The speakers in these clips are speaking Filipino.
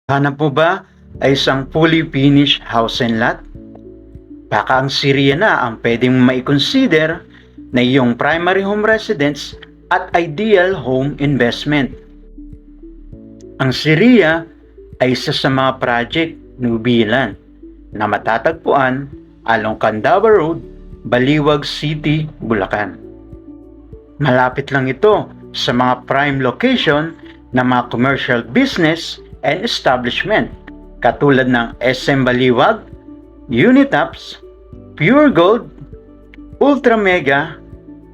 Hanap mo ba ay isang fully finished house and lot? Baka ang Syria na ang pwedeng maikonsider na iyong primary home residence at ideal home investment. Ang Syria ay isa sa mga project nubilan na matatagpuan along Candaba Road, Baliwag City, Bulacan. Malapit lang ito sa mga prime location ng mga commercial business and establishment katulad ng SM Baliwag, Unitaps, Pure Gold, Ultra Mega,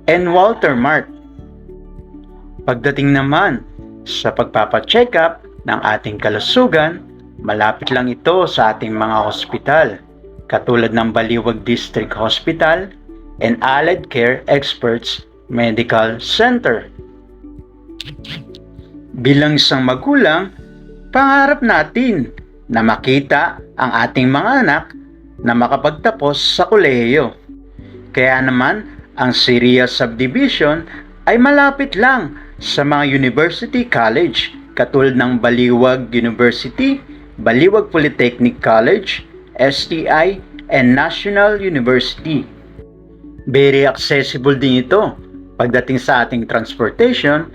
and Walter Mart. Pagdating naman sa pagpapacheck up ng ating kalusugan, malapit lang ito sa ating mga hospital katulad ng Baliwag District Hospital and Allied Care Experts Medical Center. Bilang isang magulang, pangarap natin na makita ang ating mga anak na makapagtapos sa kolehiyo. Kaya naman, ang Syria Subdivision ay malapit lang sa mga university college katulad ng Baliwag University, Baliwag Polytechnic College, STI, and National University. Very accessible din ito pagdating sa ating transportation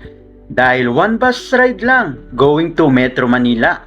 dahil one bus ride lang going to Metro Manila.